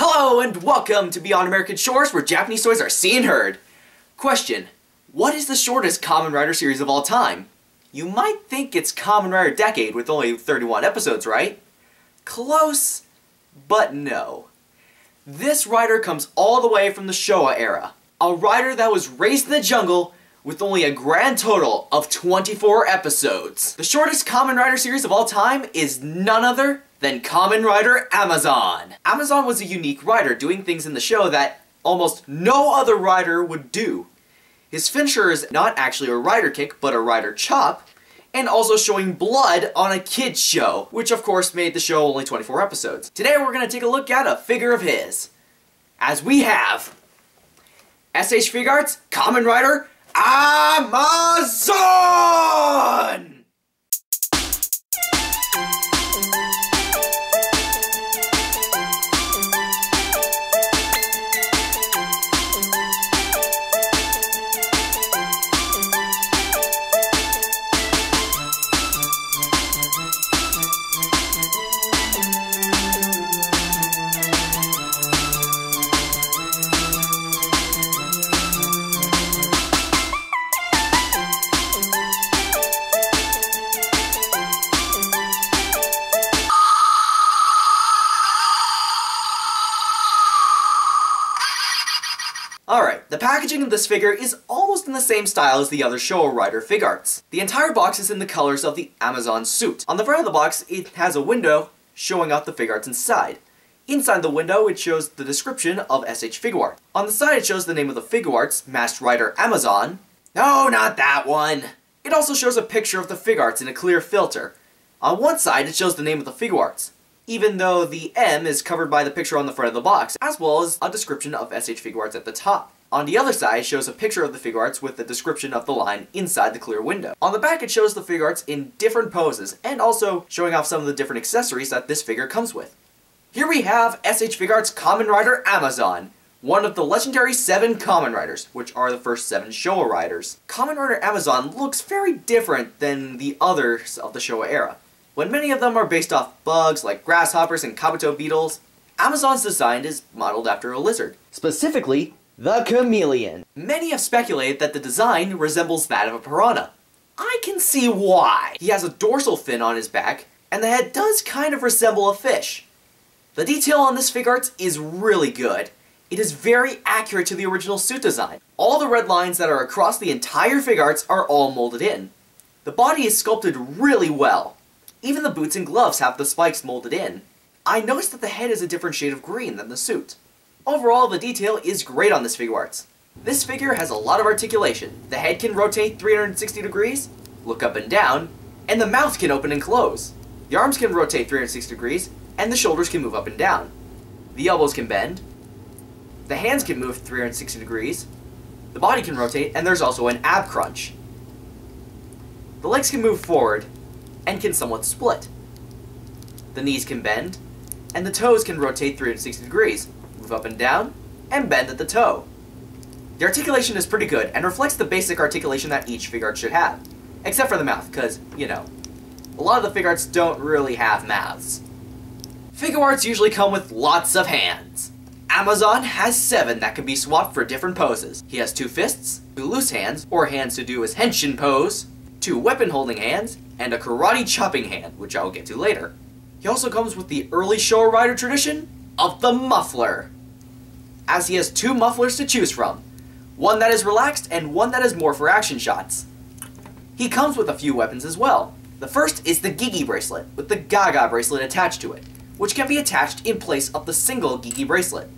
Hello and welcome to Beyond American Shores, where Japanese toys are seen and heard. Question: what is the shortest Kamen Rider series of all time? You might think it's Kamen Rider Decade with only 31 episodes, right? Close, but no. This rider comes all the way from the Showa era. A rider that was raised in the jungle with only a grand total of 24 episodes. The shortest Kamen Rider series of all time is none other than Kamen Rider Amazon. Amazon was a unique rider doing things in the show that almost no other rider would do. His finisher is not actually a rider kick, but a rider chop, and also showing blood on a kid's show, which of course made the show only 24 episodes. Today we're going to take a look at a figure of his, as we have SH Figuarts Kamen Rider Amazon! Alright, the packaging of this figure is almost in the same style as the other Showa Rider Figuarts. The entire box is in the colors of the Amazon suit. On the front of the box, it has a window showing off the Figuarts inside. Inside the window, it shows the description of SH Figuart. On the side, it shows the name of the Figuarts, Masked Rider Amazon. No, not that one! It also shows a picture of the Figuarts in a clear filter. On one side, it shows the name of the Figuarts, even though the M is covered by the picture on the front of the box, as well as a description of SH Figuarts at the top. On the other side, it shows a picture of the Figuarts with the description of the line inside the clear window. On the back, it shows the Figuarts in different poses, and also showing off some of the different accessories that this figure comes with. Here we have SH Figuarts Kamen Rider Amazon, one of the legendary 7 Kamen Riders, which are the first 7 Showa Riders. Kamen Rider Amazon looks very different than the others of the Showa era. When many of them are based off bugs like grasshoppers and kabuto beetles, Amazon's design is modeled after a lizard. Specifically, the chameleon. Many have speculated that the design resembles that of a piranha. I can see why. He has a dorsal fin on his back, and the head does kind of resemble a fish. The detail on this Figuarts is really good. It is very accurate to the original suit design. All the red lines that are across the entire Figuarts are all molded in. The body is sculpted really well. Even the boots and gloves have the spikes molded in. I noticed that the head is a different shade of green than the suit. Overall, the detail is great on this Figuarts. This figure has a lot of articulation. The head can rotate 360 degrees, look up and down, and the mouth can open and close. The arms can rotate 360 degrees, and the shoulders can move up and down. The elbows can bend. The hands can move 360 degrees. The body can rotate, and there's also an ab crunch. The legs can move forward, and can somewhat split. The knees can bend, and the toes can rotate 360 degrees, move up and down, and bend at the toe. The articulation is pretty good, and reflects the basic articulation that each Figuart should have. Except for the mouth, because, you know, a lot of the Figuarts don't really have mouths. Figuarts usually come with lots of hands. Amazon has 7 that can be swapped for different poses. He has 2 fists, 2 loose hands, or hands to do his henshin pose, 2 weapon-holding hands, and a karate chopping hand, which I will get to later. He also comes with the early Showa Rider tradition of the muffler, as he has 2 mufflers to choose from, one that is relaxed and one that is more for action shots. He comes with a few weapons as well. The first is the Gigi bracelet, with the Gaga bracelet attached to it, which can be attached in place of the single Gigi bracelet.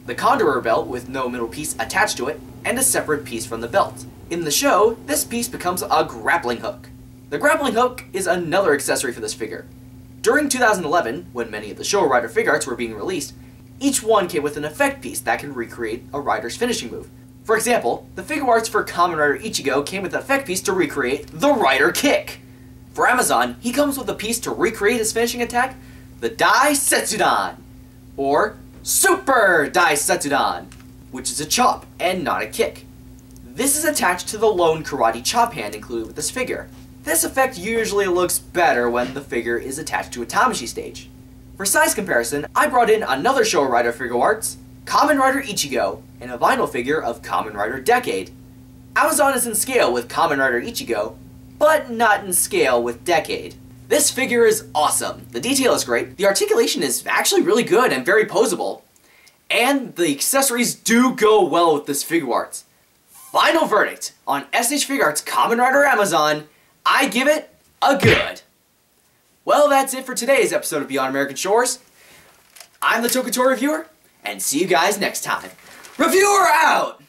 The Condurer belt with no middle piece attached to it, and a separate piece from the belt. In the show, this piece becomes a grappling hook. The grappling hook is another accessory for this figure. During 2011, when many of the Showa Rider Figuarts were being released, each one came with an effect piece that can recreate a rider's finishing move. For example, the Figuarts for Kamen Rider Ichigo came with an effect piece to recreate the Rider Kick. For Amazon, he comes with a piece to recreate his finishing attack, the Dai Setsudan, or Super Dai Setsudan, which is a chop and not a kick. This is attached to the lone karate chop hand included with this figure. This effect usually looks better when the figure is attached to a Tamashii stage. For size comparison, I brought in another Showa Rider Figuarts, Kamen Rider Ichigo, and a vinyl figure of Kamen Rider Decade. Amazon is in scale with Kamen Rider Ichigo, but not in scale with Decade. This figure is awesome, the detail is great, the articulation is actually really good and very poseable, and the accessories do go well with this Figuarts. Final verdict on SH Figuarts Kamen Rider Amazon, I give it a good. Well, that's it for today's episode of Beyond American Shores. I'm the Tokuto Reviewer, and see you guys next time. Reviewer out!